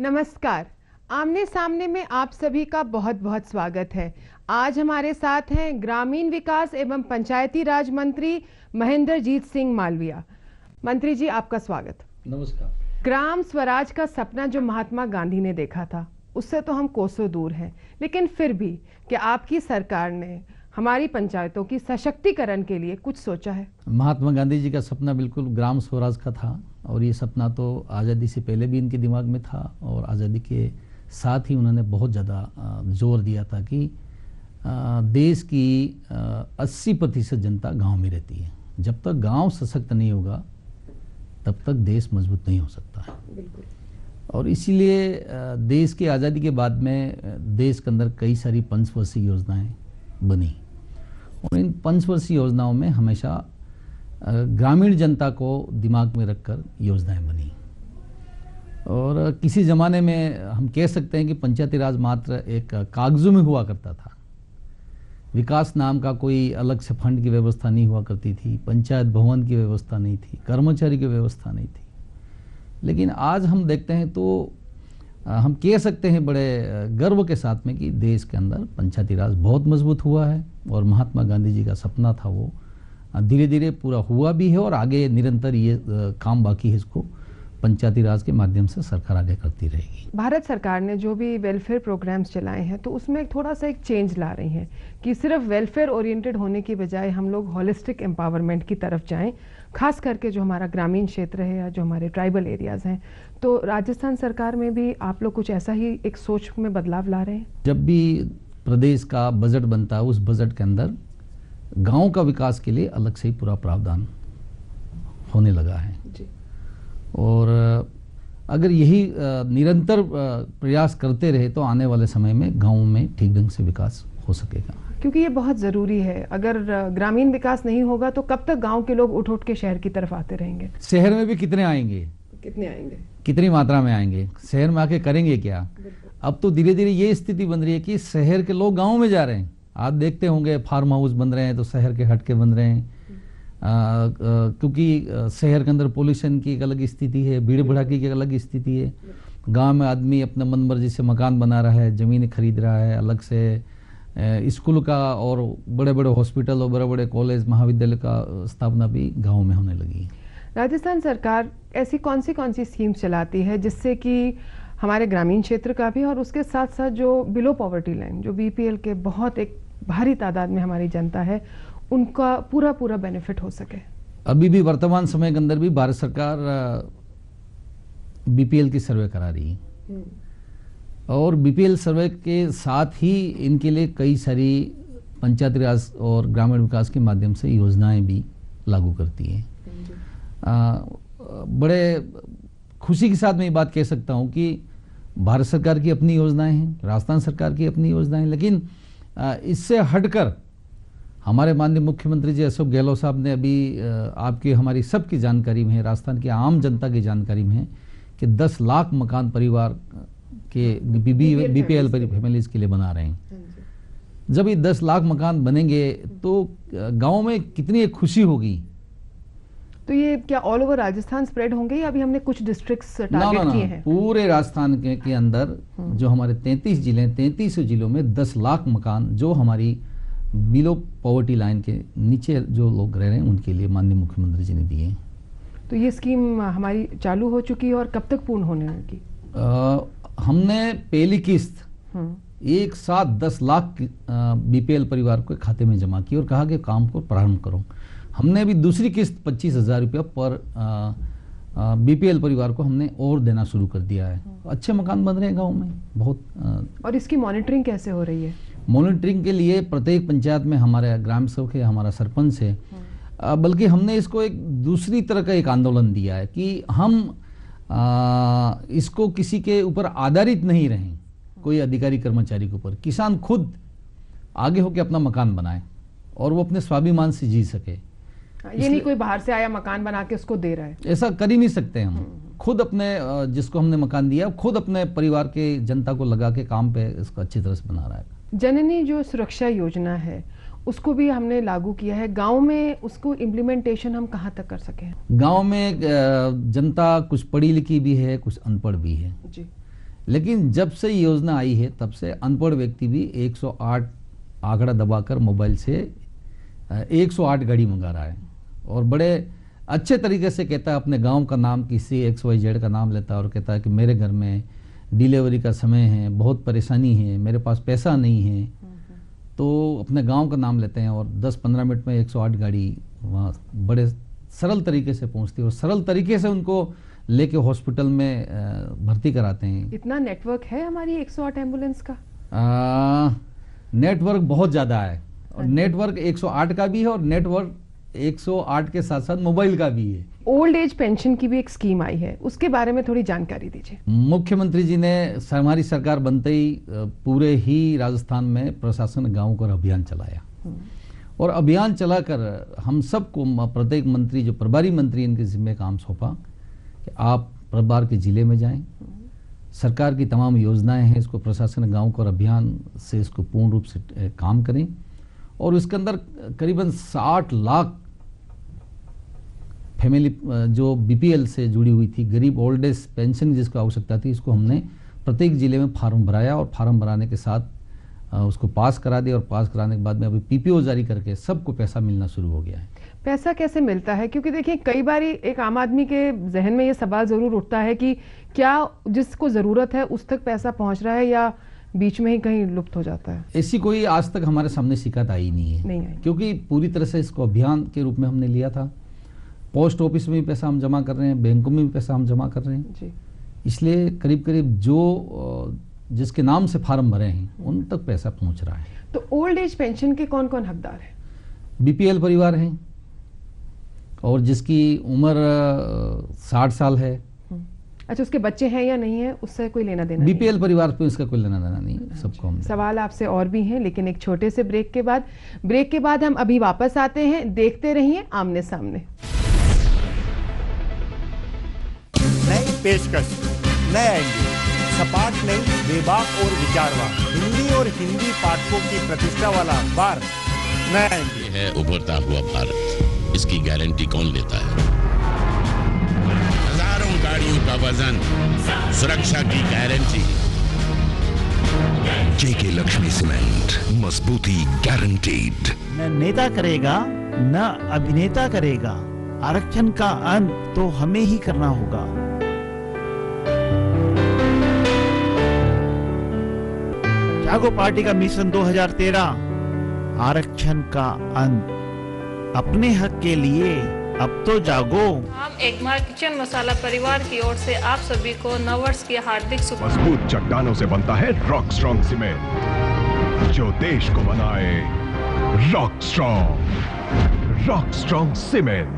नमस्कार। आमने सामने में आप सभी का बहुत बहुत स्वागत है। आज हमारे साथ हैं ग्रामीण विकास एवं पंचायती राज मंत्री महेंद्रजीत सिंह मालविया। मंत्री जी, आपका स्वागत। नमस्कार। ग्राम स्वराज का सपना जो महात्मा गांधी ने देखा था, उससे तो हम कोसों दूर हैं, लेकिन फिर भी कि आपकी सरकार ने हमारी पंचायतों की सशक्तिकरण के लिए कुछ सोचा है? महात्मा गांधी जी का सपना बिल्कुल ग्राम स्वराज का था, और ये सपना तो आज़ादी से पहले भी इनके दिमाग में था, और आज़ादी के साथ ही उन्होंने बहुत ज़्यादा जोर दिया था कि देश की 80% जनता गांव में रहती है। जब तक गांव सशक्त नहीं होगा तब तक देश मजबूत नहीं हो सकता है। बिल्कुल। और इसीलिए देश की आज़ादी के बाद में देश के अंदर कई सारी पंचवर्षीय योजनाएं बनी, और इन पंचवर्षीय योजनाओं में हमेशा ग्रामीण जनता को दिमाग में रखकर योजनाएं बनी। और किसी ज़माने में हम कह सकते हैं कि पंचायती राज मात्र एक कागजों में हुआ करता था। विकास नाम का कोई अलग से फंड की व्यवस्था नहीं हुआ करती थी, पंचायत भवन की व्यवस्था नहीं थी, कर्मचारी की व्यवस्था नहीं थी। लेकिन आज हम देखते हैं तो हम कह सकते हैं बड़े गर्व के साथ में कि देश के अंदर पंचायती राज बहुत मजबूत हुआ है, और महात्मा गांधी जी का सपना था वो धीरे धीरे पूरा हुआ भी है, और आगे निरंतर ये काम बाकी है, इसको पंचायती राज के माध्यम से सरकार आगे करती रहेगी। भारत सरकार ने जो भी वेलफेयर प्रोग्राम्स चलाए हैं, तो उसमें थोड़ा सा एक चेंज ला रही हैं कि सिर्फ वेलफेयर ओरिएंटेड होने की बजाय हम लोग होलिस्टिक एम्पावरमेंट की तरफ जाएं, खास करके जो हमारा ग्रामीण क्षेत्र है या जो हमारे ट्राइबल एरियाज हैं। तो राजस्थान सरकार में भी आप लोग कुछ ऐसा ही एक सोच में बदलाव ला रहे हैं? जब भी प्रदेश का बजट बनता है, उस बजट के अंदर गाँव का विकास के लिए अलग से ही पूरा प्रावधान होने लगा है जी। और अगर यही निरंतर प्रयास करते रहे तो आने वाले समय में गाँव में ठीक ढंग से विकास हो सकेगा, क्योंकि ये बहुत ज़रूरी है। अगर ग्रामीण विकास नहीं होगा तो कब तक गांव के लोग उठ उठ के शहर की तरफ आते रहेंगे? शहर में भी कितने आएंगे, कितनी मात्रा में आएंगे, शहर में आके करेंगे क्या? अब तो धीरे धीरे ये स्थिति बन रही है कि शहर के लोग गाँव में जा रहे हैं। आप देखते होंगे फार्म हाउस बन रहे हैं तो शहर के हट के बन रहे हैं, क्योंकि शहर के अंदर पोल्यूशन की एक अलग स्थिति है, भीड़ भड़ाके की एक अलग स्थिति है। गांव में आदमी अपना मन मर्जी से मकान बना रहा है, ज़मीन खरीद रहा है, अलग से स्कूल का और बड़े बड़े हॉस्पिटल और बड़े बड़े कॉलेज महाविद्यालय का स्थापना भी गाँव में होने लगी है। राजस्थान सरकार ऐसी कौन सी स्कीम्स चलाती है जिससे कि हमारे ग्रामीण क्षेत्र का भी और उसके साथ साथ जो बिलो पॉवर्टी लाइन, जो बीपीएल के बहुत एक भारी तादाद में हमारी जनता है, उनका पूरा बेनिफिट हो सके? अभी भी वर्तमान समय के अंदर भी भारत सरकार बीपीएल की सर्वे करा रही है, और बीपीएल सर्वे के साथ ही इनके लिए कई सारी पंचायती राज और ग्रामीण विकास के माध्यम से योजनाएं भी लागू करती हैं। बड़े खुशी के साथ मैं ये बात कह सकता हूं कि भारत सरकार की अपनी योजनाएं हैं, राजस्थान सरकार की अपनी योजनाएं हैं, लेकिन इससे हटकर हमारे माननीय मुख्यमंत्री जी अशोक गहलोत साहब ने अभी आपकी हमारी सबकी जानकारी में है, राजस्थान की आम जनता की जानकारी में है कि 10 लाख मकान परिवार के बीपीएल फैमिलीज के लिए बना रहे हैं। जब ये 10 लाख मकान बनेंगे तो गांव में कितनी एक खुशी होगी। तो ये क्या ऑल ओवर राजस्थान स्प्रेड होंगे या अभी हमने कुछ डिस्ट्रिक्ट्स टारगेट किए हैं? पूरे राजस्थान के अंदर जो हमारे 33 जिले हैं, 33 जिलों में 10 लाख मकान जो हमारी बिलो पॉवर्टी लाइन के नीचे जो लोग रह रहे हैं उनके लिए माननीय मुख्यमंत्री जी ने दिए हैं। तो ये स्कीम हमारी चालू हो चुकी है और कब तक पूर्ण होने लगी? हमने पहली किस्त एक साथ 10 लाख बीपीएल परिवार को खाते में जमा की और कहा कि काम को प्रारंभ करो। हमने अभी दूसरी किस्त 25,000 रुपया पर बीपीएल परिवार को हमने और देना शुरू कर दिया है। अच्छे मकान बन रहे हैं गाँव में बहुत। और इसकी मॉनिटरिंग कैसे हो रही है? मॉनिटरिंग के लिए प्रत्येक पंचायत में हमारे ग्राम सेवक है, हमारा सरपंच है, बल्कि हमने इसको एक दूसरी तरह का एक आंदोलन दिया है कि हम इसको किसी के ऊपर आधारित नहीं रहें, कोई अधिकारी कर्मचारी के ऊपर। किसान खुद आगे होकर अपना मकान बनाए और वो अपने स्वाभिमान से जी सके। ये नहीं कोई बाहर से आया मकान बना के उसको दे रहा है, ऐसा कर ही नहीं सकते हम। खुद अपने जिसको हमने मकान दिया खुद अपने परिवार के जनता को लगा के काम पे इसको अच्छी तरह से बना रहा है। जननी जो सुरक्षा योजना है उसको भी हमने लागू किया है गांव में, उसको इम्प्लीमेंटेशन हम कहाँ तक कर सके हैं? गांव में जनता कुछ पढ़ी लिखी भी है, कुछ अनपढ़ भी है जी। लेकिन जब से ये योजना आई है तब से अनपढ़ व्यक्ति भी 108 आंकड़ा दबाकर मोबाइल से 108 गाड़ी मंगा रहा है और बड़े अच्छे तरीके से कहता है, अपने गांव का नाम, किसी XYZ का नाम लेता है और कहता है कि मेरे घर में डिलीवरी का समय है, बहुत परेशानी है, मेरे पास पैसा नहीं है। तो अपने गांव का नाम लेते हैं और 10-15 मिनट में 108 गाड़ी वहाँ बड़े सरल तरीके से पहुँचती है और सरल तरीके से उनको लेके हॉस्पिटल में भर्ती कराते हैं। इतना नेटवर्क है हमारी 108 एम्बुलेंस का? नेटवर्क बहुत ज़्यादा है और नेटवर्क 108 का भी है और नेटवर्क 108 के साथ साथ मोबाइल का भी है। ओल्ड एज पेंशन की भी एक स्कीम आई है, उसके बारे में थोड़ी जानकारी दीजिए। मुख्यमंत्री जी ने हमारी सरकार बनते ही पूरे ही राजस्थान में प्रशासन गाँव का अभियान चलाया और अभियान चलाकर हम सबको, प्रत्येक मंत्री जो प्रभारी मंत्री इनके जिम्मे काम सौंपा कि आप प्रभार के जिले में जाएं, सरकार की तमाम योजनाएं हैं, इसको प्रशासन गांव को अभियान से इसको पूर्ण रूप से काम करें और इसके अंदर करीबन 60 लाख फैमिली जो BPL से जुड़ी हुई थी, गरीब ओल्ड एज पेंशन जिसको आवश्यकता थी, इसको हमने प्रत्येक जिले में फार्म भराया और फार्म भराने के साथ उसको पास करा दिया और पास कराने के बाद में अभी PPO जारी करके सबको पैसा मिलना शुरू हो गया है। पैसा कैसे मिलता है? क्योंकि देखिए कई बार एक आम आदमी के जहन में ये सवाल जरूर उठता है कि क्या जिसको जरूरत है उस तक पैसा पहुंच रहा है या बीच में ही कहीं लुप्त हो जाता है? ऐसी कोई आज तक हमारे सामने शिकायत आई नहीं है, नहीं आई। क्योंकि पूरी तरह से इसको अभियान के रूप में हमने लिया था। पोस्ट ऑफिस में भी पैसा हम जमा कर रहे हैं, बैंकों में भी पैसा हम जमा कर रहे हैं जी। इसलिए करीब करीब जो जिसके नाम से फार्म भरे हैं उन तक पैसा पहुंच रहा है। तो ओल्ड एज पेंशन के कौन कौन हकदार हैं? BPL परिवार हैं और जिसकी उम्र 60 साल है। अच्छा, उसके बच्चे हैं या नहीं है उससे कोई लेना देना BPL नहीं? परिवार पे इसका कोई लेना देना नहीं है, सबको हम। सवाल आपसे और भी हैं लेकिन एक छोटे से ब्रेक के बाद हम अभी वापस आते हैं। देखते रहिए आमने सामने। नई पेशकश, नया एंडी, सपाट नई, बेबाक और विचारवान, हिंदी और हिंदी पाठकों की प्रतिष्ठा वाला अखबार नया एंडी है। उभरता हुआ भारत, इसकी गारंटी कौन लेता है? हजारों गाड़ियों का वजन, सुरक्षा की गारंटी। JK लक्ष्मी सीमेंट, मजबूती गारंटीड। न नेता करेगा न अभिनेता करेगा, आरक्षण का अंत तो हमें ही करना होगा। जागो पार्टी का मिशन 2013, आरक्षण का अंत, अपने हक के लिए अब तो जागो। हम एकमार किचन मसाला परिवार की ओर से आप सभी को नववर्ष की हार्दिक शुभकामनाएं। मजबूत चट्टानों से बनता है रॉक स्ट्रॉन्ग सीमेंट, जो देश को बनाए रॉक स्ट्रॉन्ग सीमेंट।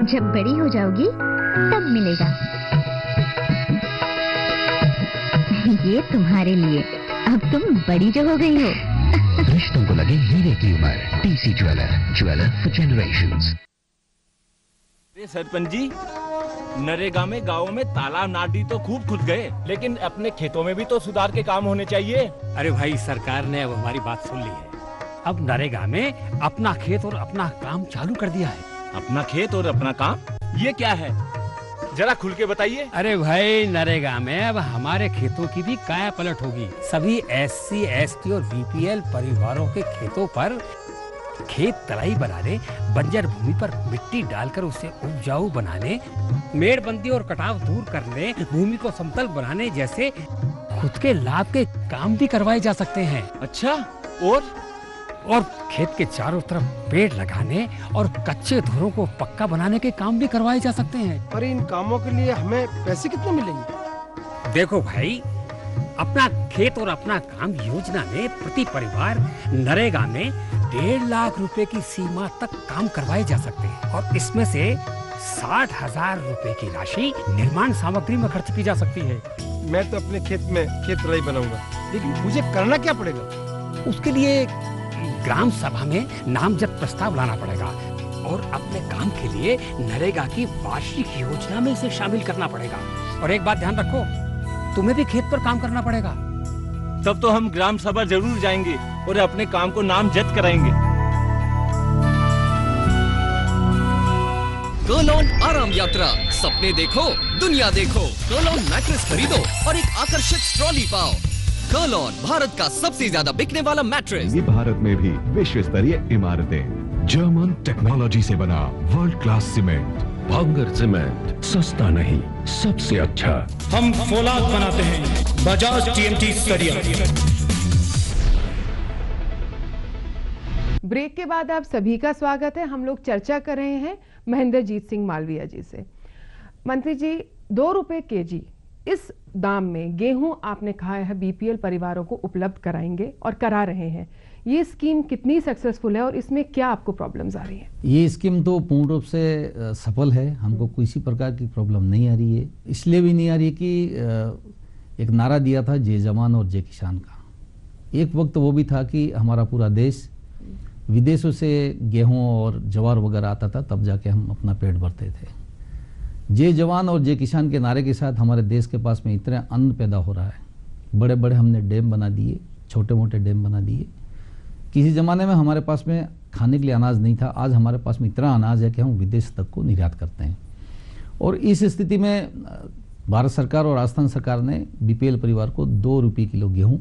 जब बड़ी हो जाओगी तब मिलेगा ये तुम्हारे लिए। अब तुम बड़ी जो हो गई हो। रिश्तों को लगे हीरे की उम्र। TC jeweller for generations. Sarpanch ji, NREGA में गाँव में तालाब नाली तो खूब खुद गए, लेकिन अपने खेतों में भी तो सुधार के काम होने चाहिए। अरे भाई, सरकार ने अब हमारी बात सुन ली है। अब नरेगा में अपना खेत और अपना काम चालू कर दिया है। अपना खेत और अपना काम, ये क्या है? जरा खुल के बताइए। अरे भाई, नरेगा में अब हमारे खेतों की भी काया पलट होगी। सभी SC, ST और BPL परिवारों के खेतों पर खेत तराई बनाने, बंजर भूमि पर मिट्टी डालकर उसे उपजाऊ बनाने, मेड़बंदी और कटाव दूर करने, भूमि को समतल बनाने जैसे खुद के लाभ के काम भी करवाए जा सकते हैं। अच्छा, और खेत के चारों तरफ पेड़ लगाने और कच्चे धुरों को पक्का बनाने के काम भी करवाए जा सकते हैं। और इन कामों के लिए हमें पैसे कितने मिलेंगे? देखो भाई, अपना खेत और अपना काम योजना में प्रति परिवार नरेगा में 1.5 लाख रुपए की सीमा तक काम करवाए जा सकते हैं और इसमें से 60,000 रुपए की राशि निर्माण सामग्री में खर्च की जा सकती है। मैं तो अपने खेत में खेत तराई बनाऊंगा, लेकिन मुझे करना क्या पड़ेगा? उसके लिए ग्राम सभा में नामजद प्रस्ताव लाना पड़ेगा और अपने काम के लिए नरेगा की वार्षिक योजना में इसे शामिल करना पड़ेगा। और एक बात ध्यान रखो, तुम्हें भी खेत पर काम करना पड़ेगा। तब तो हम ग्राम सभा जरूर जाएंगे और अपने काम को नामजद कराएंगे। कर्लॉन आराम यात्रा, सपने देखो दुनिया देखो। कर्लॉन मैट्रेस खरीदो और एक आकर्षक ट्रॉली पाओ। कर्लॉन भारत का सबसे ज्यादा बिकने वाला मैट्रेस। भारत में भी विश्व स्तरीय इमारतें, जर्मन टेक्नोलॉजी से बना वर्ल्ड क्लास सीमेंट। भांगर सीमेंट, सस्ता नहीं सबसे अच्छा। हम फौलाद बनाते हैं, बजाज TMT सरिया। ब्रेक के बाद आप सभी का स्वागत है। हम लोग चर्चा कर रहे हैं महेंद्रजीत सिंह मालवीया जी से। मंत्री जी, 2 रुपए केजी इस दाम में गेहूं आपने कहा है BPL परिवारों को उपलब्ध कराएंगे और करा रहे हैं। ये स्कीम कितनी सक्सेसफुल है और इसमें क्या आपको प्रॉब्लम्स आ रही है? ये स्कीम तो पूर्ण रूप से सफल है। हमको किसी प्रकार की प्रॉब्लम नहीं आ रही है। इसलिए भी नहीं आ रही है कि एक नारा दिया था जय जवान और जय किसान का। एक वक्त वो भी था कि हमारा पूरा देश विदेशों से गेहूं और ज्वार वगैरह आता था, तब जाके हम अपना पेट भरते थे। जय जवान और जय किसान के नारे के साथ हमारे देश के पास में इतना अन्न पैदा हो रहा है। बड़े बड़े हमने डैम बना दिए, छोटे मोटे डैम बना दिए। किसी ज़माने में हमारे पास में खाने के लिए अनाज नहीं था, आज हमारे पास में इतना अनाज है कि हम विदेश तक को निर्यात करते हैं। और इस स्थिति में भारत सरकार और राजस्थान सरकार ने BPL परिवार को 2 रुपये किलो गेहूँ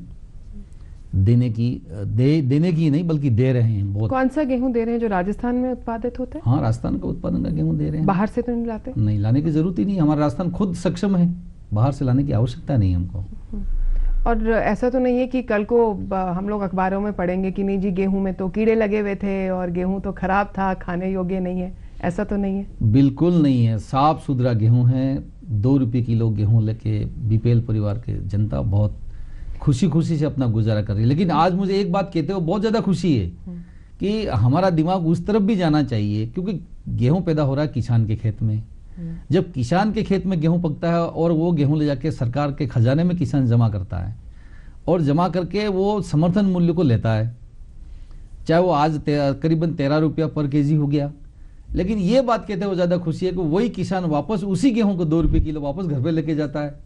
देने की नहीं बल्कि दे रहे हैं। बहुत। कौन सा गेहूं दे रहे हैं जो राजस्थान में उत्पादित होता है? हाँ, राजस्थान का उत्पादन का गेहूं दे रहे हैं। बाहर से तो नहीं लाते? नहीं, लाने की जरूरत ही नहीं। हमारा राजस्थान खुद सक्षम है, बाहर से लाने की आवश्यकता नहीं हमको। और ऐसा तो नहीं है कि कल को हम लोग अखबारों में पढ़ेंगे कि नहीं जी गेहूं में तो कीड़े लगे हुए थे और गेहूं तो खराब था, खाने योग्य नहीं है, ऐसा तो नहीं है? बिल्कुल नहीं है, साफ सुथरा गेहूं है। 2 रुपये किलो गेहूं लेके BPL परिवार के जनता बहुत खुशी से अपना गुजारा कर रही है। लेकिन आज मुझे एक बात कहते हो बहुत ज्यादा खुशी है कि हमारा दिमाग उस तरफ भी जाना चाहिए, क्योंकि गेहूं पैदा हो रहा है किसान के खेत में। जब किसान के खेत में गेहूं पकता है और वो गेहूं ले जाके सरकार के खजाने में किसान जमा करता है और जमा करके वो समर्थन मूल्य को लेता है, चाहे वो आज करीबन 13 रुपया पर केजी हो गया। लेकिन ये बात कहते हुए ज्यादा खुशी है कि वही किसान वापस उसी गेहूं को 2 रुपये किलो वापस घर पे लेके जाता है।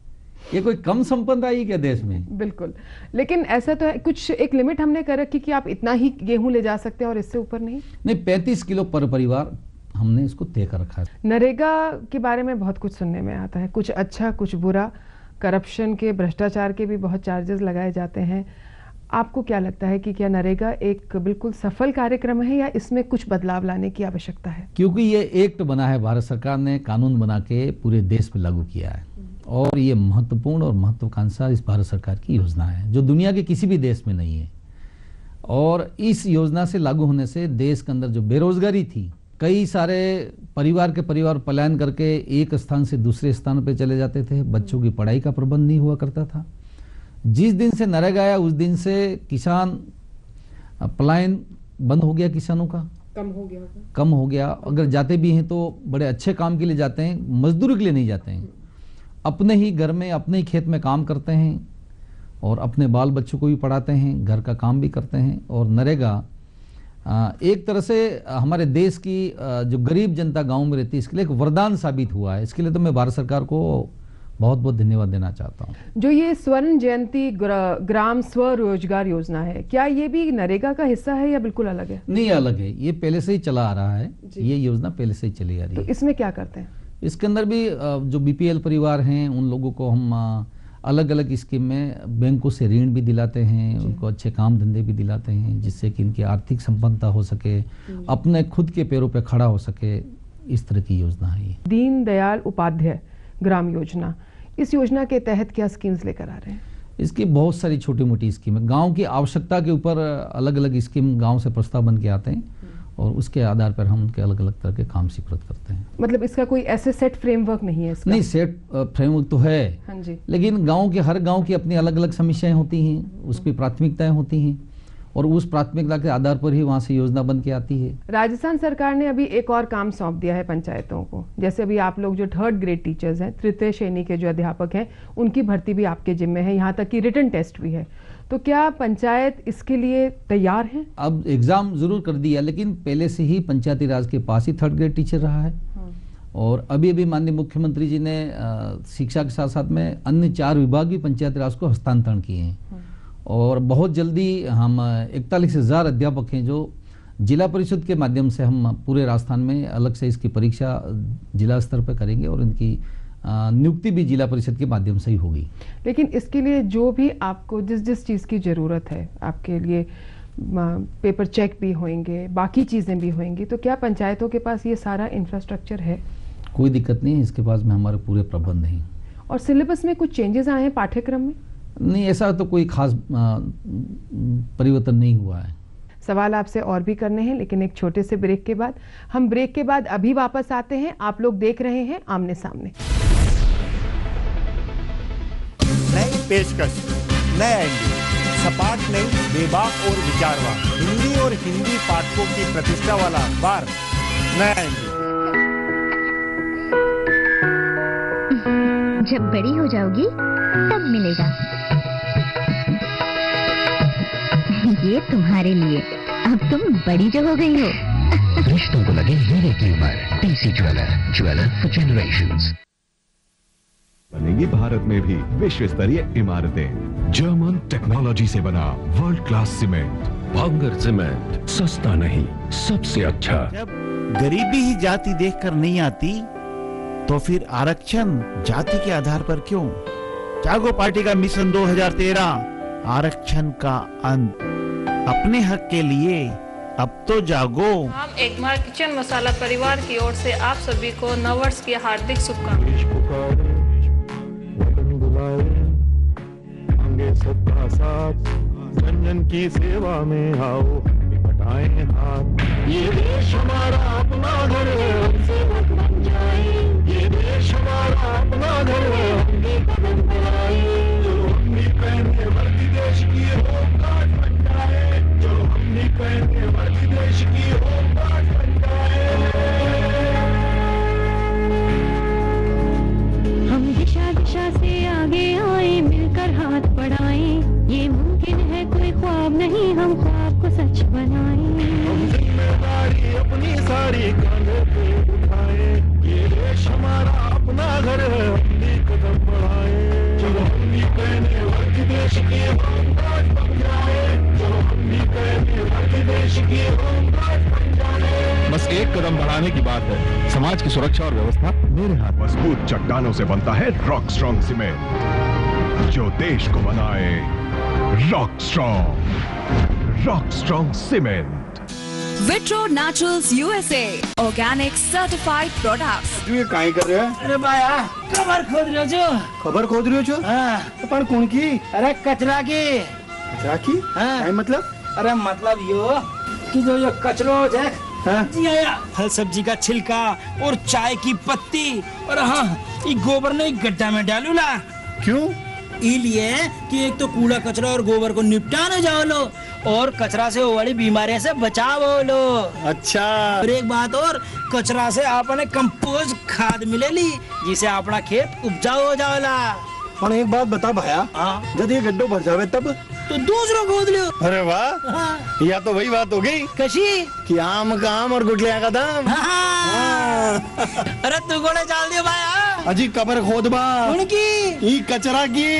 ये कोई कम संपदा है क्या देश में? बिल्कुल, लेकिन ऐसा तो है, कुछ एक लिमिट हमने कर रखी कि आप इतना ही गेहूं ले जा सकते हैं और इससे ऊपर नहीं। 35 किलो पर परिवार हमने इसको तय कर रखा है। नरेगा के बारे में बहुत कुछ सुनने में आता है, कुछ अच्छा कुछ बुरा, करप्शन के, भ्रष्टाचार के भी बहुत चार्जेस लगाए जाते हैं। आपको क्या लगता है कि क्या नरेगा एक बिल्कुल सफल कार्यक्रम है या इसमें कुछ बदलाव लाने की आवश्यकता है? क्योंकि ये एक्ट बना है, भारत सरकार ने कानून बना के पूरे देश में लागू किया है और ये महत्वपूर्ण और महत्वाकांक्षा इस भारत सरकार की योजना है जो दुनिया के किसी भी देश में नहीं है। और इस योजना से लागू होने से देश के अंदर जो बेरोजगारी थी, कई सारे परिवार पलायन करके एक स्थान से दूसरे स्थान पर चले जाते थे, बच्चों की पढ़ाई का प्रबंध नहीं हुआ करता था। जिस दिन से नरेगा आया उस दिन से किसान पलायन बंद हो गया, किसानों का कम हो गया। अगर जाते भी हैं तो बड़े अच्छे काम के लिए जाते हैं, मजदूरी के लिए नहीं जाते हैं। अपने ही घर में अपने ही खेत में काम करते हैं और अपने बाल बच्चों को भी पढ़ाते हैं, घर का काम भी करते हैं। और नरेगा एक तरह से हमारे देश की जो गरीब जनता गांव में रहती है इसके लिए एक वरदान साबित हुआ है। इसके लिए तो मैं भारत सरकार को बहुत बहुत धन्यवाद देना चाहता हूँ। जो ये स्वर्ण जयंती ग्राम स्वरोजगार योजना है, क्या ये भी नरेगा का हिस्सा है या बिल्कुल अलग है? नहीं, अलग है। ये पहले से ही चला आ रहा है, ये योजना पहले से ही चली आ रही है। तो इसमें क्या करते हैं? इसके अंदर भी जो BPL परिवार हैं उन लोगों को हम अलग अलग स्कीम में बैंकों से ऋण भी दिलाते हैं, उनको अच्छे काम धंधे भी दिलाते हैं जिससे कि इनकी आर्थिक संपन्नता हो सके, अपने खुद के पैरों पे खड़ा हो सके। इस तरह की योजना है ये। दीन दयाल उपाध्याय ग्राम योजना, इस योजना के तहत क्या स्कीम्स लेकर आ रहे हैं? इसकी बहुत सारी छोटी मोटी स्कीम है। गाँव की आवश्यकता के ऊपर अलग अलग स्कीम गाँव से प्रस्ताव बन के आते हैं और उसके आधार पर हम उनके अलग अलग तरह के काम स्वीकृत करते हैं। मतलब इसका कोई ऐसे सेट फ्रेमवर्क नहीं है इसका? नहीं, सेट फ्रेमवर्क तो है। हाँ जी। लेकिन हर गांव की अपनी अलग अलग समस्याएं होती हैं, उसकी प्राथमिकताएं होती हैं और उस प्राथमिकता के आधार पर ही वहां से योजना बन के आती है। राजस्थान सरकार ने अभी एक और काम सौंप दिया है पंचायतों को। जैसे अभी आप लोग जो 3rd ग्रेड टीचर्स हैं, तृतीय श्रेणी के जो अध्यापक हैं, उनकी भर्ती भी आपके जिम्मे है, यहाँ तक कि रिटन टेस्ट भी है। तो क्या पंचायत इसके लिए तैयार है? अब एग्जाम जरूर कर दिया, लेकिन पहले से ही पंचायती राज के पास ही 3rd ग्रेड टीचर रहा है। और अभी माननीय मुख्यमंत्री जी ने शिक्षा के साथ साथ में अन्य 4 विभाग भी पंचायती राज को हस्तांतरण किए हैं। और बहुत जल्दी हम 41,000 अध्यापक हैं जो जिला परिषद के माध्यम से हम पूरे राजस्थान में अलग से इसकी परीक्षा जिला स्तर पर करेंगे और इनकी नियुक्ति भी जिला परिषद के माध्यम से ही होगी। लेकिन इसके लिए जो भी आपको जिस जिस चीज़ की ज़रूरत है, आपके लिए पेपर चेक भी होंगे, बाकी चीज़ें भी होंगी, तो क्या पंचायतों के पास ये सारा इंफ्रास्ट्रक्चर है? कोई दिक्कत नहीं है, इसके पास में हमारे पूरे प्रबंध हैं। और सिलेबस में कुछ चेंजेस आए हैं पाठ्यक्रम में? नहीं, ऐसा तो कोई खास परिवर्तन नहीं हुआ है। सवाल आपसे और भी करने हैं, लेकिन एक छोटे से ब्रेक के बाद। हम ब्रेक के बाद अभी वापस आते हैं। आप लोग देख रहे हैं आमने सामने। नई पेशकश, नया एंडी, सपाट नहीं, बेबाक और विचारवान, हिंदी और हिंदी पाठकों की प्रतिष्ठा वाला अखबार नया एंडी। जब बड़ी हो जाओगी तब मिलेगा। ये तुम्हारे लिए, अब तुम बड़ी जो हो गई हो। रिश्तों को लगे हीरे की उम्र। TC jeweller, jeweller for generations. बनेगी भारत में भी विश्व स्तरीय इमारतें। जर्मन टेक्नोलॉजी से बना वर्ल्ड क्लास सीमेंट। भांगर सीमेंट, सस्ता नहीं, सबसे अच्छा। जब गरीबी ही जाति देखकर नहीं आती, तो फिर आरक्षण जाति के आधार पर क्यों? जागो पार्टी का मिशन 2013, आरक्षण का अंत, अपने हक के लिए अब तो जागो। हम एकमार किचन मसाला परिवार की ओर से आप सभी को नववर्ष की हार्दिक शुभकामनाएं। सबका साथ, जन जन की सेवा में आओ, निपटाएं हाथ। ये देश हमारा अपना घर है, हमसे मत बन जाए। ये देश हमारा अपना घर है, हमने कदम बढ़ाए। जो हमने पहने वर्दी देश की होमगार्ड बन जाए। जो हमने पहने वर्दी देश की होमगार्ड बन जाए। हम दिशा दिशा से आगे आए, मिलकर हाथ बढ़ाएं। ये मुमकिन है, कोई ख्वाब नहीं, हम ख्वाब को सच बनाएं। हम जिम्मेदारी अपनी सारी कांधे पे उठाएं। ये देश हमारा अपना घर है, हमने कदम बढ़ाए। जब हमने पहने वर्दी देश की होमगार्ड बन जाए। जब हमने पहने वर्दी देश की होमगार्ड बन जाए। बस एक कदम बढ़ाने की बात है। समाज की सुरक्षा और व्यवस्था मेरे हाथ। मजबूत चट्टानों से बनता है रॉक स्ट्रॉन्ग सीमेंट, जो देश को बनाए rock strong cement. Vitro naturals USA, organic certified products. तू ये काहे कर रहा है? अरे भाया खबर खोद रहे हो जो? खबर खोद रहे हो जो? हाँ। तो पर कौन की? अरे कचरा की। कचरा की? हाँ। मतलब? अरे मतलब यो कि जो ये कचरो है, फल सब्जी का छिलका और चाय की पत्ती और हाँ ये गोबर ने गड्ढा में डालू ला। क्यों? इसलिए कि एक तो कूड़ा कचरा और गोबर को निपटाने जाओ लो और कचरा से हो वाली बीमारियों से बचाव हो लो। अच्छा। और एक बात और, कचरा से आपने कंपोस्ट खाद मिलेली जिसे अपना खेत उपजाऊ हो जाओला। पर एक बात बता भाया, जब ये गड्ढो भर जावे तब तो दूसरों खोद लो। अरे वाह, हाँ। या तो वही बात हो गई कशी कि आम का आम और गुठलिया का दाम। हाँ। अरे तू कोने चाल दियो भाई? अजी कबर खोद बा उनकी कचरा की।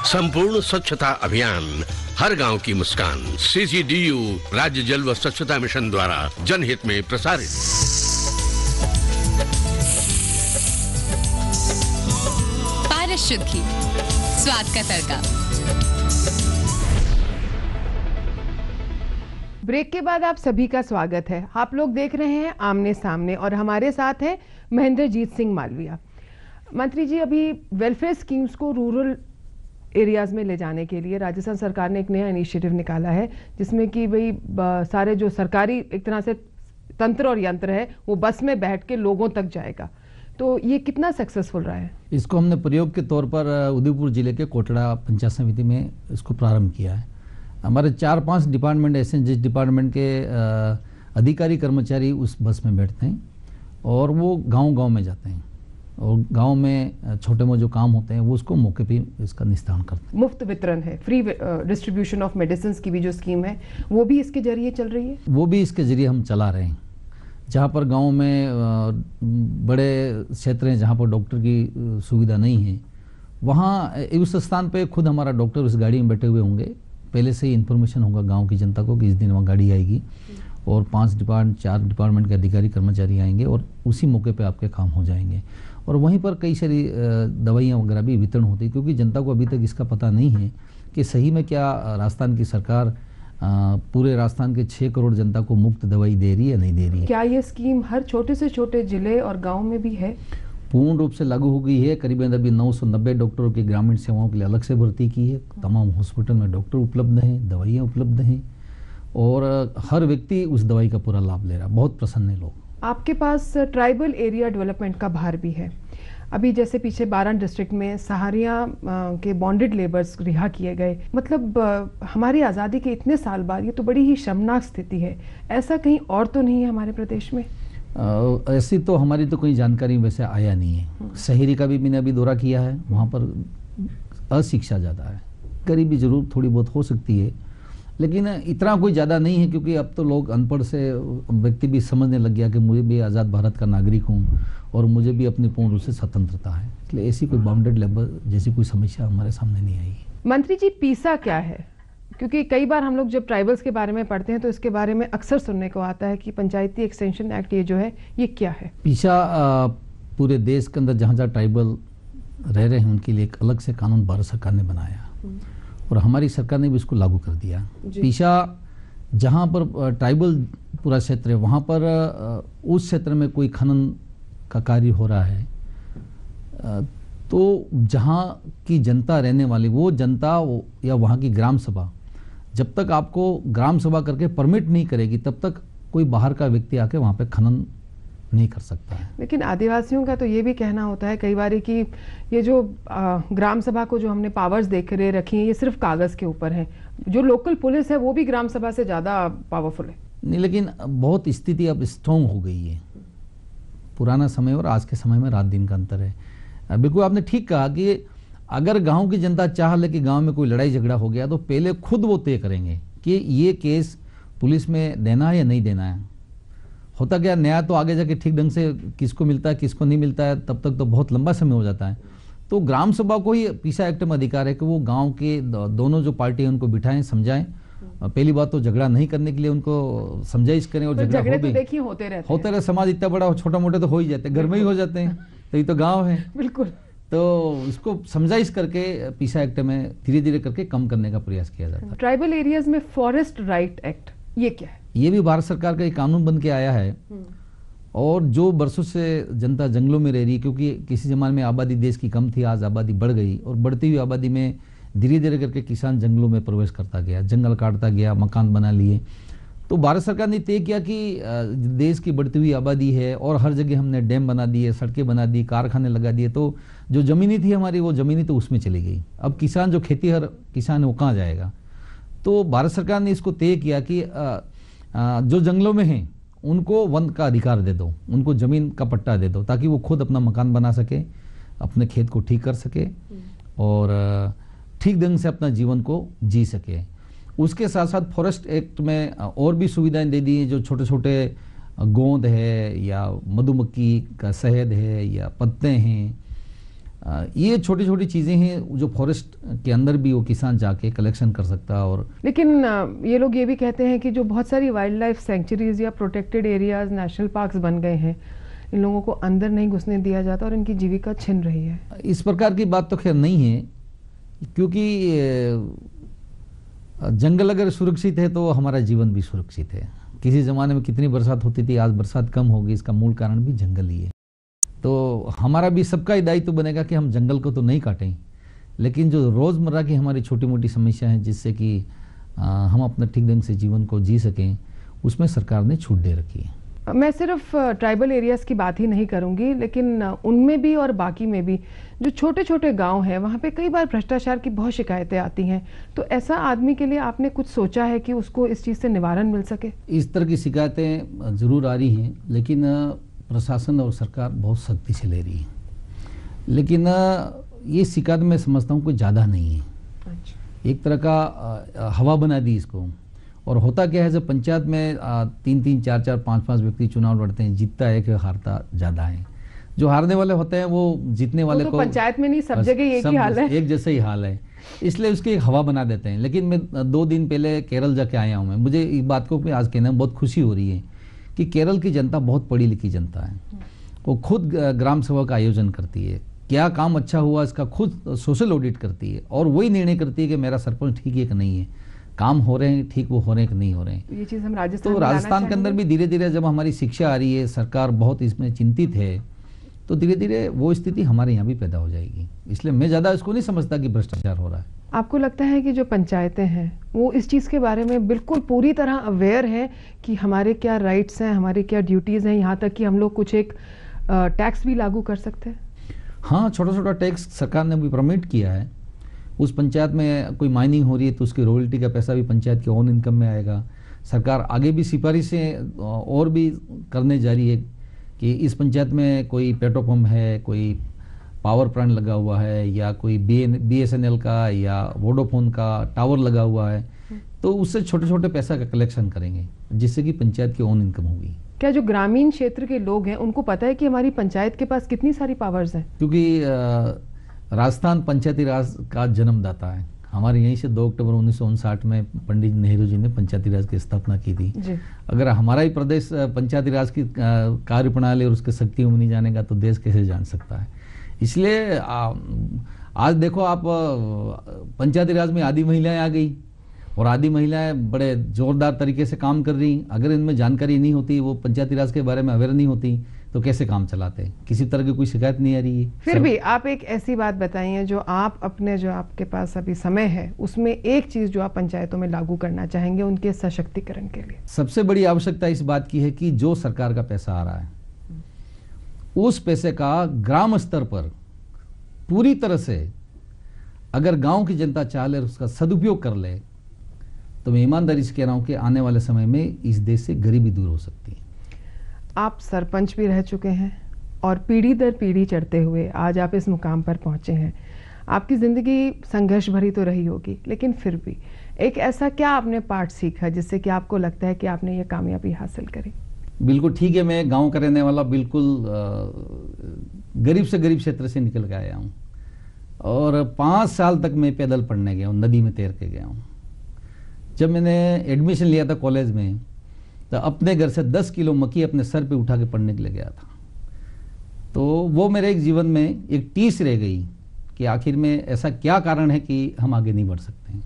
संपूर्ण स्वच्छता अभियान, हर गांव की मुस्कान। CCDU राज्य जल व स्वच्छता मिशन द्वारा जनहित में प्रसारित। पारस शुद्ध घी, स्वाद का तड़का। ब्रेक के बाद आप सभी का स्वागत है। आप लोग देख रहे हैं आमने सामने और हमारे साथ है महेंद्रजीत सिंह मालविया। मंत्री जी, अभी वेलफेयर स्कीम्स को रूरल एरियाज में ले जाने के लिए राजस्थान सरकार ने एक नया इनिशिएटिव निकाला है, जिसमें कि भाई सारे जो सरकारी एक तरह से तंत्र और यंत्र है वो बस में बैठ के लोगों तक जाएगा। तो ये कितना सक्सेसफुल रहा है? इसको हमने प्रयोग के तौर पर उदयपुर जिले के कोटड़ा पंचायत समिति में इसको प्रारंभ किया है। हमारे 4-5 डिपार्टमेंट ऐसे हैं जिस डिपार्टमेंट के अधिकारी कर्मचारी उस बस में बैठते हैं और वो गांव-गांव में जाते हैं और गांव में छोटे मोटे जो काम होते हैं वो उसको मौके पे इसका निस्तारण करते हैं। मुफ्त वितरण है, फ्री डिस्ट्रीब्यूशन ऑफ मेडिसिन की भी जो स्कीम है वो भी इसके जरिए चल रही है? वो भी इसके जरिए हम चला रहे हैं। जहाँ पर गांव में बड़े क्षेत्र हैं जहाँ पर डॉक्टर की सुविधा नहीं है, वहाँ उस स्थान पे खुद हमारा डॉक्टर उस गाड़ी में बैठे हुए होंगे, पहले से ही इन्फॉर्मेशन होगा गांव की जनता को कि इस दिन वहाँ गाड़ी आएगी और 4 डिपार्टमेंट के अधिकारी कर्मचारी आएंगे और उसी मौके पे आपके काम हो जाएंगे। और वहीं पर कई सारी दवाइयाँ वगैरह भी वितरण होती है, क्योंकि जनता को अभी तक इसका पता नहीं है कि सही में क्या राजस्थान की सरकार पूरे राजस्थान के 6 करोड़ जनता को मुफ्त दवाई दे रही है, नहीं दे रही है। क्या ये स्कीम हर छोटे से छोटे जिले और गाँव में भी है? पूर्ण रूप से लागू हो गई है। करीबन अभी 990 डॉक्टरों की ग्रामीण सेवाओं के लिए अलग से भर्ती की है। तमाम हॉस्पिटल में डॉक्टर उपलब्ध हैं, दवाइयाँ उपलब्ध हैं और हर व्यक्ति उस दवाई का पूरा लाभ ले रहा है। बहुत प्रसन्न है लोग। आपके पास ट्राइबल एरिया डेवलपमेंट का भार भी है। अभी जैसे पीछे 12 डिस्ट्रिक्ट में सहारिया के बॉन्डेड लेबर्स रिहा किए गए, मतलब हमारी आज़ादी के इतने साल बाद ये तो बड़ी ही शर्मनाक स्थिति है। ऐसा कहीं और तो नहीं है हमारे प्रदेश में? ऐसी तो हमारी तो कोई जानकारी वैसे आया नहीं है। शहरी का भी मैंने अभी दौरा किया है, वहाँ पर अशिक्षा ज़्यादा है। गरीबी जरूर थोड़ी बहुत हो सकती है, लेकिन इतना कोई ज़्यादा नहीं है, क्योंकि अब तो लोग अनपढ़ से व्यक्ति भी समझने लग गया कि मुझे भी आज़ाद भारत का नागरिक हूँ और मुझे भी अपनी पूर्ण रूप से स्वतंत्रता है। इसलिए ऐसी कोई बाउंडेड लेबर जैसी कोई समस्या हमारे सामने नहीं आई। मंत्री जी, पीसा क्या है? क्योंकि कई बार हम लोग जब ट्राइबल्स के बारे में पढ़ते हैं तो इसके बारे में अक्सर सुनने को आता है कि पंचायती एक्सटेंशन एक्ट ये जो है ये क्या है? पीसा पूरे देश के अंदर जहाँ जहाँ ट्राइबल रह रहे हैं उनके लिए एक अलग से कानून भारत सरकार ने बनाया और हमारी सरकार ने भी इसको लागू कर दिया। पीसा जहाँ पर ट्राइबल पूरा क्षेत्र है वहाँ पर उस क्षेत्र में कोई खनन का कार्य हो रहा है तो जहाँ की जनता रहने वाली वो जनता या वहाँ की ग्राम सभा जब तक आपको ग्राम सभा करके परमिट नहीं करेगी तब तक कोई बाहर का व्यक्ति आके वहाँ पे खनन नहीं कर सकता है। लेकिन आदिवासियों का तो ये भी कहना होता है कई बार कि ये जो ग्राम सभा को जो हमने पावर्स देख रहे रखी हैं ये सिर्फ कागज के ऊपर है। जो लोकल पुलिस है वो भी ग्राम सभा से ज़्यादा पावरफुल है। नहीं, लेकिन बहुत स्थिति अब स्ट्रॉन्ग हो गई है। पुराना समय और आज के समय में रात दिन का अंतर है। बिल्कुल आपने ठीक कहा कि अगर गांव की जनता चाह ले कि गांव में कोई लड़ाई झगड़ा हो गया तो पहले खुद वो तय करेंगे कि ये केस पुलिस में देना है या नहीं देना है। होता क्या, न्याय तो आगे जाके ठीक ढंग से किसको मिलता है किसको नहीं मिलता है तब तक तो बहुत लंबा समय हो जाता है। तो ग्राम सभा को ही पीसा एक्ट में अधिकार है कि वो गांव के दोनों जो पार्टी है उनको बिठाएं, समझाएं। पहली बात तो झगड़ा नहीं करने के लिए उनको समझाइश करें और झगड़ा हो भी देखिए होते रहते समाज इतना बड़ा छोटा मोटे तो हो ही जाते हैं, घर में ही हो जाते हैं, तो ये तो गाँव है। बिल्कुल। तो इसको समझाइश करके पीसा एक्ट में धीरे धीरे करके कम करने का प्रयास किया जाता है। ट्राइबल एरियाज में फॉरेस्ट राइट एक्ट ये क्या है? ये भी भारत सरकार का एक कानून बन के आया है और जो बरसों से जनता जंगलों में रह रही है, क्योंकि किसी जमाने में आबादी देश की कम थी, आज आबादी बढ़ गई और बढ़ती हुई आबादी में धीरे धीरे करके किसान जंगलों में प्रवेश करता गया, जंगल काटता गया, मकान बना लिए। तो भारत सरकार ने तय किया कि देश की बढ़ती हुई आबादी है और हर जगह हमने डैम बना दिए, सड़कें बना दी, कारखाने लगा दिए, तो जो ज़मीनी थी हमारी वो ज़मीनी तो उसमें चली गई। अब किसान जो खेती हर किसान है वो कहाँ जाएगा? तो भारत सरकार ने इसको तय किया कि जो जंगलों में हैं उनको वन का अधिकार दे दो, उनको ज़मीन का पट्टा दे दो ताकि वो खुद अपना मकान बना सके, अपने खेत को ठीक कर सके और ठीक ढंग से अपना जीवन को जी सके। उसके साथ साथ फॉरेस्ट एक्ट में और भी सुविधाएं दे दी हैं, जो छोटे छोटे गोंद है या मधुमक्खी का शहद है या पत्ते हैं, ये छोटी छोटी चीज़ें हैं जो फॉरेस्ट के अंदर भी वो किसान जाके कलेक्शन कर सकता है। और लेकिन ये लोग ये भी कहते हैं कि जो बहुत सारी वाइल्ड लाइफ सेंचुरीज या प्रोटेक्टेड एरियाज, नेशनल पार्क्स बन गए हैं, इन लोगों को अंदर नहीं घुसने दिया जाता और इनकी जीविका छिन रही है। इस प्रकार की बात तो खैर नहीं है, क्योंकि जंगल अगर सुरक्षित है तो हमारा जीवन भी सुरक्षित है। किसी ज़माने में कितनी बरसात होती थी, आज बरसात कम होगी, इसका मूल कारण भी जंगल ही है। तो हमारा भी सबका ही दायित्व बनेगा कि हम जंगल को तो नहीं काटें, लेकिन जो रोज़मर्रा की हमारी छोटी मोटी समस्या है जिससे कि हम अपना ठीक ढंग से जीवन को जी सकें, उसमें सरकार ने छूट दे रखी है। मैं सिर्फ ट्राइबल एरियाज की बात ही नहीं करूंगी, लेकिन उनमें भी और बाकी में भी जो छोटे छोटे गांव हैं वहाँ पे कई बार भ्रष्टाचार की बहुत शिकायतें आती हैं। तो ऐसा आदमी के लिए आपने कुछ सोचा है कि उसको इस चीज़ से निवारण मिल सके? इस तरह की शिकायतें ज़रूर आ रही हैं, लेकिन प्रशासन और सरकार बहुत सख्ती से ले रही है। लेकिन ये शिकायत मैं समझता हूँ कोई ज़्यादा नहीं है। अच्छा। एक तरह का हवा बना दी इसको। और होता क्या है, जब पंचायत में 3-3, 4-4, 5-5 व्यक्ति चुनाव लड़ते हैं, जीतता है कि हारता ज़्यादा है। जो हारने वाले होते हैं वो जीतने वाले तो पंचायत में नहीं, सब जगह एक ही हाल है, एक जैसा ही हाल है। इसलिए उसकी एक हवा बना देते हैं। लेकिन मैं 2 दिन पहले केरल जाके आया हूँ मैं, मुझे इस बात को आज कहने में बहुत खुशी हो रही है कि केरल की जनता बहुत पढ़ी लिखी जनता है। वो खुद ग्राम सभा का आयोजन करती है, क्या काम अच्छा हुआ इसका खुद सोशल ऑडिट करती है और वही निर्णय करती है कि मेरा सरपंच ठीक है कि नहीं है, काम हो रहे हैं ठीक, वो हो रहे हैं कि नहीं हो रहे हैं। ये चीज़ हम राजस्थान तो राजस्थान के अंदर भी धीरे धीरे जब हमारी शिक्षा आ रही है, सरकार बहुत इसमें चिंतित है, तो धीरे धीरे वो स्थिति हमारे यहाँ भी पैदा हो जाएगी। इसलिए मैं ज़्यादा इसको नहीं समझता कि भ्रष्टाचार हो रहा है। आपको लगता है कि जो पंचायतें हैं वो इस चीज़ के बारे में बिल्कुल पूरी तरह अवेयर हैं कि हमारे क्या राइट्स हैं, हमारे क्या ड्यूटीज़ हैं, यहाँ तक कि हम लोग कुछ एक टैक्स भी लागू कर सकते हैं? हाँ, छोटा छोटा टैक्स सरकार ने भी परमिट किया है। उस पंचायत में कोई माइनिंग हो रही है तो उसकी रॉयल्टी का पैसा भी पंचायत के ओन इनकम में आएगा। सरकार आगे भी सिफारिशें और भी करने जा रही है कि इस पंचायत में कोई पेट्रोल पंप है, कोई पावर प्लांट लगा हुआ है, या कोई BSNL का या वोडाफोन का टावर लगा हुआ है, तो उससे छोटे छोटे पैसा का कलेक्शन करेंगे जिससे कि पंचायत की ओन इनकम होगी। क्या जो ग्रामीण क्षेत्र के लोग हैं उनको पता है कि हमारी पंचायत के पास कितनी सारी पावर्स हैं? क्योंकि राजस्थान पंचायती राज का जन्मदाता है। हमारे यहीं से 2 अक्टूबर 1959 में पंडित नेहरू जी ने पंचायती राज की स्थापना की थी। अगर हमारा ही प्रदेश पंचायती राज की कार्यप्रणाली और उसके शक्तियों में नहीं जानेगा तो देश कैसे जान सकता है। इसलिए आज देखो आप, पंचायती राज में आदि महिलाएं आ गई और आदि महिलाएं बड़े जोरदार तरीके से काम कर रही। अगर इनमें जानकारी नहीं होती, वो पंचायती राज के बारे में अवेयर नहीं होती, तो कैसे काम चलाते? किसी तरह की कोई शिकायत नहीं आ रही है। फिर भी आप एक ऐसी बात बताइए जो आप अपने, जो आपके पास अभी समय है उसमें एक चीज जो आप पंचायतों में लागू करना चाहेंगे उनके सशक्तिकरण के लिए। सबसे बड़ी आवश्यकता इस बात की है कि जो सरकार का पैसा आ रहा है उस पैसे का ग्राम स्तर पर पूरी तरह से अगर गांव की जनता चाह ले, उसका सदुपयोग कर ले, तो मैं ईमानदारी से कह रहा हूं कि आने वाले समय में इस देश से गरीबी दूर हो सकती है। आप सरपंच भी रह चुके हैं और पीढ़ी दर पीढ़ी चढ़ते हुए आज आप इस मुकाम पर पहुंचे हैं। आपकी ज़िंदगी संघर्ष भरी तो रही होगी, लेकिन फिर भी एक ऐसा क्या आपने पाठ सीखा जिससे कि आपको लगता है कि आपने ये कामयाबी हासिल करी? बिल्कुल ठीक है, मैं गांव का रहने वाला, बिल्कुल गरीब से गरीब क्षेत्र से निकल के आया हूँ और 5 साल तक मैं पैदल पढ़ने गया हूँ, नदी में तैर के गया हूँ। जब मैंने एडमिशन लिया था कॉलेज में तो अपने घर से 10 किलो मक्की अपने सर पे उठा के पढ़ने के लिए गया था। तो वो मेरे एक जीवन में एक टीस रह गई कि आखिर में ऐसा क्या कारण है कि हम आगे नहीं बढ़ सकते हैं,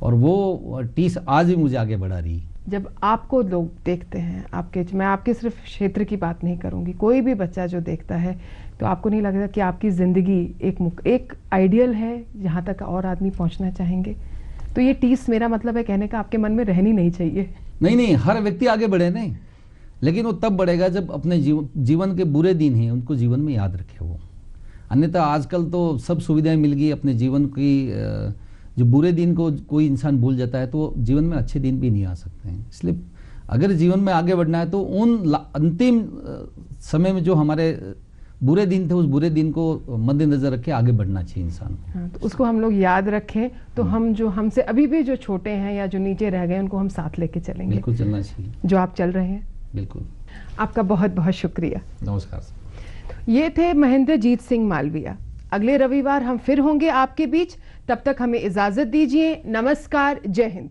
और वो टीस आज भी मुझे आगे बढ़ा रही। जब आपको लोग देखते हैं, मैं आपके सिर्फ क्षेत्र की बात नहीं करूंगी, कोई भी बच्चा जो देखता है, तो आपको नहीं लगता कि आपकी ज़िंदगी एक आइडियल है जहाँ तक और आदमी पहुँचना चाहेंगे? तो ये टीस, मेरा मतलब है कहने का, आपके मन में रहनी नहीं चाहिए। नहीं, हर व्यक्ति आगे बढ़े नहीं, लेकिन वो तब बढ़ेगा जब अपने जीवन के बुरे दिन हैं उनको जीवन में याद रखे वो। अन्यथा आजकल तो सब सुविधाएं मिल गई, अपने जीवन की जो बुरे दिन को कोई इंसान भूल जाता है तो जीवन में अच्छे दिन भी नहीं आ सकते हैं। इसलिए अगर जीवन में आगे बढ़ना है तो उन अंतिम समय में जो हमारे बुरे दिन थे उस बुरे दिन को मद्देनजर रख के आगे बढ़ना चाहिए इंसान। हाँ, तो उसको हम लोग याद रखें तो हम जो हमसे अभी भी जो छोटे हैं या जो नीचे रह गए उनको हम साथ लेके चलेंगे। बिल्कुल चलना चाहिए जो आप चल रहे हैं। बिल्कुल, आपका बहुत बहुत शुक्रिया। नमस्कार। ये थे महेंद्रजीत सिंह मालवीया। अगले रविवार हम फिर होंगे आपके बीच, तब तक हमें इजाजत दीजिए। नमस्कार, जय हिंद।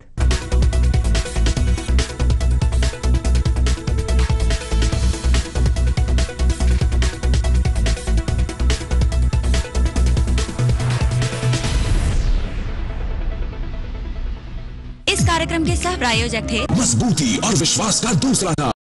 इस कार्यक्रम के सह प्रायोजक थे मजबूती और विश्वास का दूसरा नाम